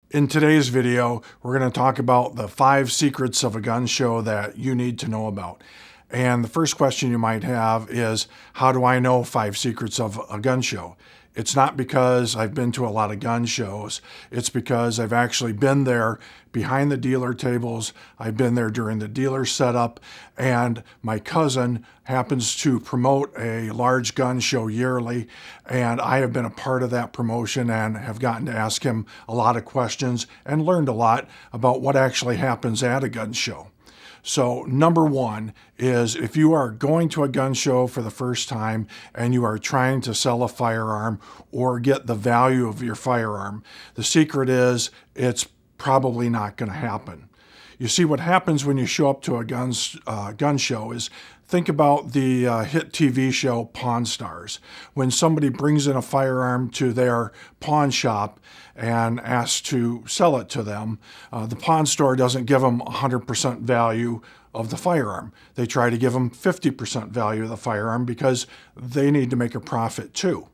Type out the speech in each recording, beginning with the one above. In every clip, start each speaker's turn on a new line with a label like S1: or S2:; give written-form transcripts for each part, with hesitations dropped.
S1: In today's video, we're going to talk about the 5 secrets of a gun show that you need to know about. And the first question you might have is, how do I know 5 secrets of a gun show? It's not because I've been to a lot of gun shows. It's because I've actually been there behind the dealer tables. I've been there during the dealer setup, and my cousin happens to promote a large gun show yearly, and I have been a part of that promotion and have gotten to ask him a lot of questions and learned a lot about what actually happens at a gun show. So number one is, if you are going to a gun show for the first time and you are trying to sell a firearm or get the value of your firearm, the secret is it's probably not going to happen. You see, what happens when you show up to a gun show is, think about the hit TV show Pawn Stars. When somebody brings in a firearm to their pawn shop and asks to sell it to them, the pawn store doesn't give them 100% value of the firearm. They try to give them 50% value of the firearm because they need to make a profit too.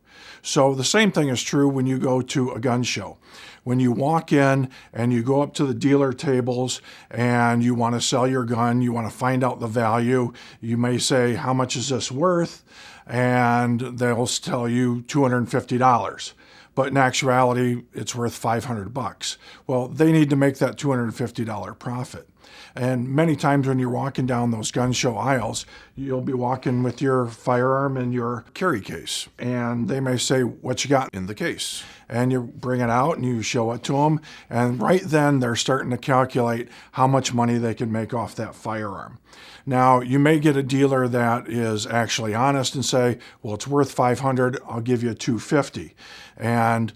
S1: So the same thing is true when you go to a gun show. When you walk in and you go up to the dealer tables and you want to sell your gun, you want to find out the value, you may say, how much is this worth? And they'll tell you $250. But in actuality, it's worth $500. Well, they need to make that $250 profit. And many times when you're walking down those gun show aisles, you'll be walking with your firearm in your carry case. And they may say, what you got in the case? And you bring it out and you show it to them. And right then they're starting to calculate how much money they can make off that firearm. Now, you may get a dealer that is actually honest and say, well, it's worth $500, I'll give you $250. And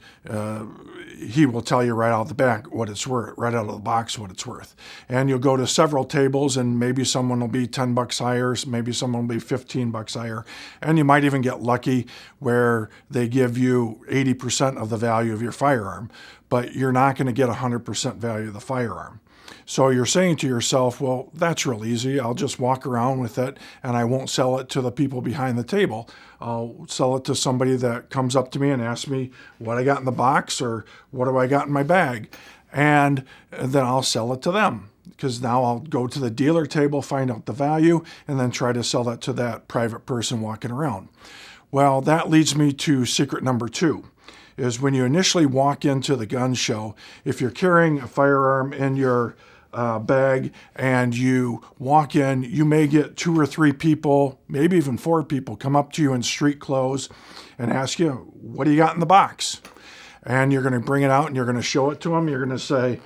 S1: he will tell you right out the back what it's worth, right out of the box what it's worth. And you'll go to several tables and maybe someone will be $10 higher, maybe someone will be $15 higher. And you might even get lucky where they give you 80% of the value of your firearm, but you're not going to get 100% value of the firearm. So you're saying to yourself, well, that's real easy. I'll just walk around with it and I won't sell it to the people behind the table. I'll sell it to somebody that comes up to me and asks me what I got in the box or what do I got in my bag. And then I'll sell it to them, because now I'll go to the dealer table, find out the value, and then try to sell that to that private person walking around. Well, that leads me to secret number 2. Is when you initially walk into the gun show, if you're carrying a firearm in your bag and you walk in, you may get 2 or 3 people, maybe even 4 people, come up to you in street clothes and ask you, what do you got in the box? And you're going to bring it out and you're going to show it to them. You're going to say,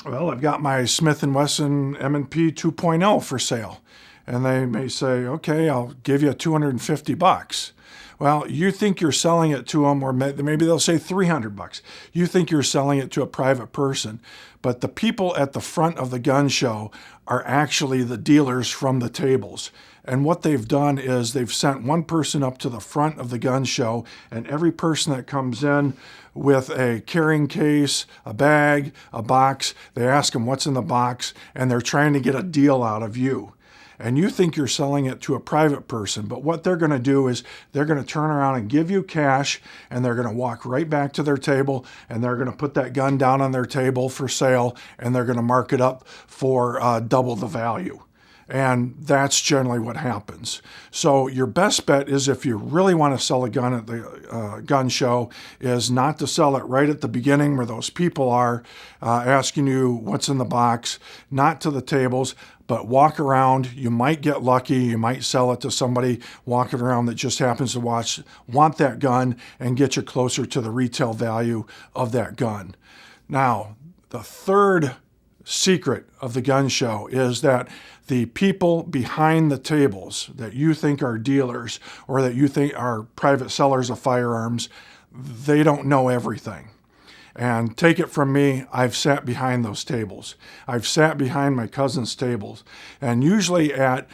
S1: well, I've got my Smith & Wesson M&P 2.0 for sale. And they may say, okay, I'll give you $250. Well, you think you're selling it to them, or maybe they'll say $300. You think you're selling it to a private person, but the people at the front of the gun show are actually the dealers from the tables. And what they've done is they've sent one person up to the front of the gun show, and every person that comes in with a carrying case, a bag, a box, they ask them what's in the box, and they're trying to get a deal out of you. And you think you're selling it to a private person, but what they're going to do is they're going to turn around and give you cash, and they're going to walk right back to their table, and they're going to put that gun down on their table for sale, and they're going to mark it up for double the value. And that's generally what happens. So your best bet is, if you really want to sell a gun at the gun show, is not to sell it right at the beginning where those people are asking you what's in the box, not to the tables, but walk around. You might get lucky. You might sell it to somebody walking around that just happens to want that gun and get you closer to the retail value of that gun. Now, the third secret of the gun show is that the people behind the tables that you think are dealers or that you think are private sellers of firearms, they don't know everything. And take it from me, I've sat behind those tables. I've sat behind my cousin's tables. And usually at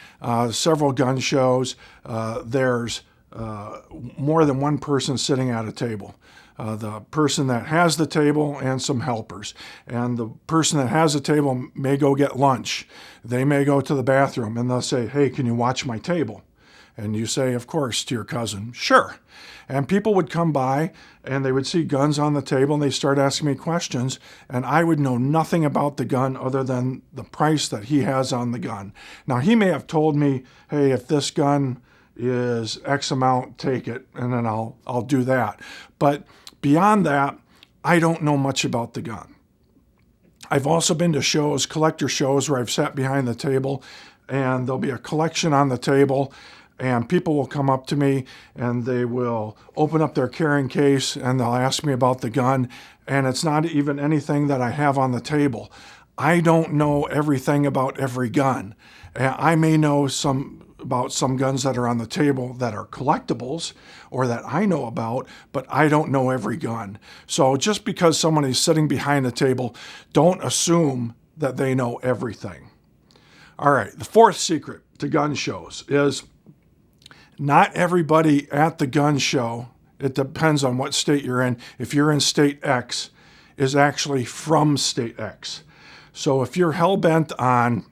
S1: several gun shows, there's more than one person sitting at a table. The person that has the table and some helpers. And the person that has the table may go get lunch. They may go to the bathroom and they'll say, hey, can you watch my table? And you say, of course, to your cousin, sure. And people would come by and they would see guns on the table and they start asking me questions, and I would know nothing about the gun other than the price that he has on the gun. Now, he may have told me, hey, if this gun is X amount, take it, and then I'll do that. But beyond that, I don't know much about the gun. I've also been to shows, collector shows, where I've sat behind the table and there'll be a collection on the table, and people will come up to me and they will open up their carrying case and they'll ask me about the gun, and it's not even anything that I have on the table. I don't know everything about every gun. I may know about some guns that are on the table that are collectibles or that I know about, but I don't know every gun. So just because someone is sitting behind the table, don't assume that they know everything. All right, the fourth secret to gun shows is not everybody at the gun show, it depends on what state you're in. If you're in state X, is actually from state X. So if you're hell-bent on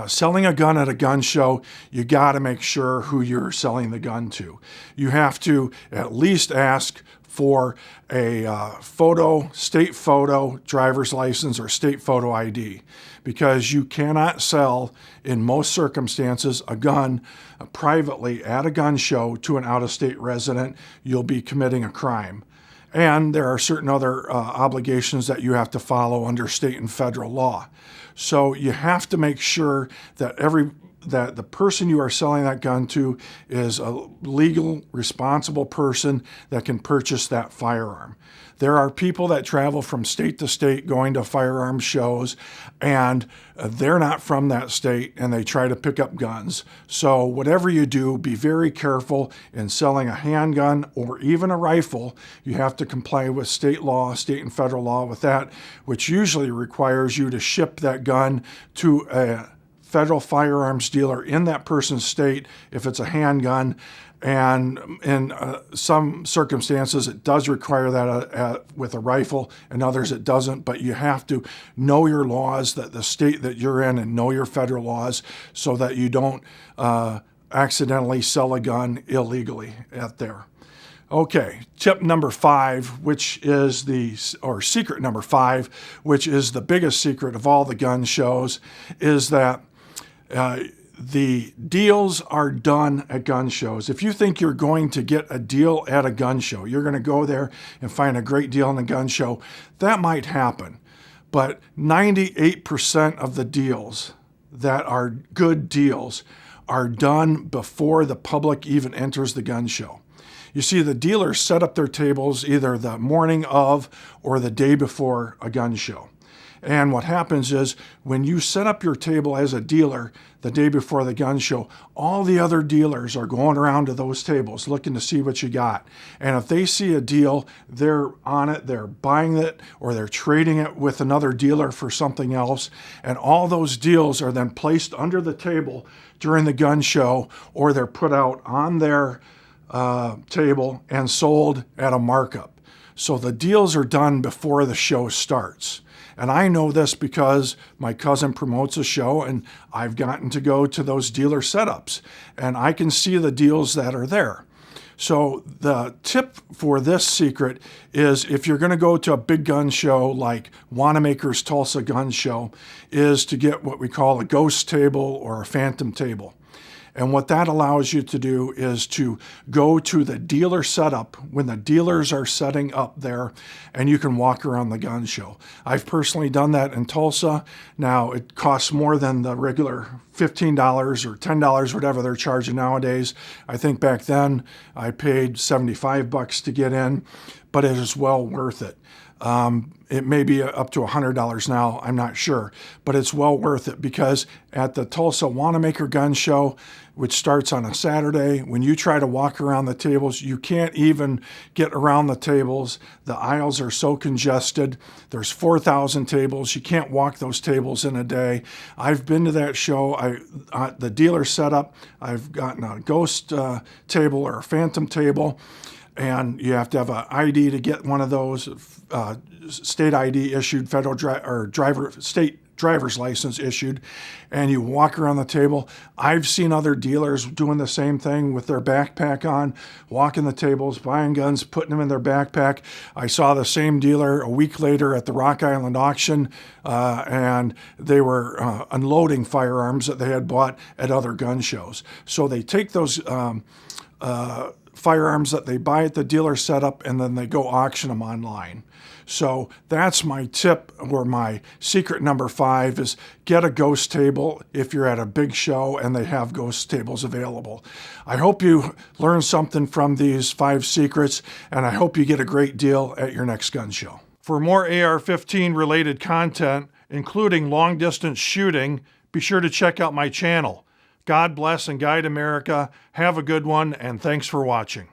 S1: selling a gun at a gun show, you got to make sure who you're selling the gun to. You have to at least ask for a state photo, driver's license, or state photo ID, because you cannot sell, in most circumstances, a gun privately at a gun show to an out-of-state resident. You'll be committing a crime. And there are certain other obligations that you have to follow under state and federal law. So you have to make sure that the person you are selling that gun to is a legal, responsible person that can purchase that firearm. There are people that travel from state to state going to firearm shows, and they're not from that state, and they try to pick up guns. So whatever you do, be very careful in selling a handgun or even a rifle. You have to comply with state law, state and federal law with that, which usually requires you to ship that gun to a federal firearms dealer in that person's state if it's a handgun. And in some circumstances, it does require that with a rifle, and others it doesn't. But you have to know your laws, that the state that you're in, and know your federal laws so that you don't accidentally sell a gun illegally out there. Okay, tip number 5, secret number 5, which is the biggest secret of all the gun shows, is that the deals are done at gun shows. If you think you're going to get a deal at a gun show, you're going to go there and find a great deal in a gun show, that might happen. But 98% of the deals that are good deals are done before the public even enters the gun show. You see, the dealers set up their tables either the morning of or the day before a gun show. And what happens is when you set up your table as a dealer the day before the gun show, all the other dealers are going around to those tables looking to see what you got. And if they see a deal, they're on it, they're buying it, or they're trading it with another dealer for something else. And all those deals are then placed under the table during the gun show, or they're put out on their table and sold at a markup. So the deals are done before the show starts. And I know this because my cousin promotes a show and I've gotten to go to those dealer setups and I can see the deals that are there. So the tip for this secret is, if you're going to go to a big gun show like Wanamaker's Tulsa Gun Show, is to get what we call a ghost table or a phantom table. And what that allows you to do is to go to the dealer setup when the dealers are setting up there, and you can walk around the gun show. I've personally done that in Tulsa. Now, it costs more than the regular $15 or $10, whatever they're charging nowadays. I think back then I paid $75 to get in, but it is well worth it. It may be up to $100 now, I'm not sure, but it's well worth it, because at the Tulsa Wanamaker Gun Show, which starts on a Saturday, when you try to walk around the tables, you can't even get around the tables. The aisles are so congested. There's 4,000 tables. You can't walk those tables in a day. I've been to that show. The dealer setup, I've gotten a ghost table or a phantom table, and you have to have an ID to get one of those, state ID issued, federal state driver's license issued, and you walk around the table. I've seen other dealers doing the same thing with their backpack on, walking the tables, buying guns, putting them in their backpack. I saw the same dealer a week later at the Rock Island auction, and they were unloading firearms that they had bought at other gun shows. So they take those firearms that they buy at the dealer setup, and then they go auction them online. So that's my tip, or my secret number 5, is get a ghost table if you're at a big show and they have ghost tables available. I hope you learn something from these 5 secrets, and I hope you get a great deal at your next gun show. For more AR-15 related content, including long distance shooting, be sure to check out my channel. God bless and guide America. Have a good one, and thanks for watching.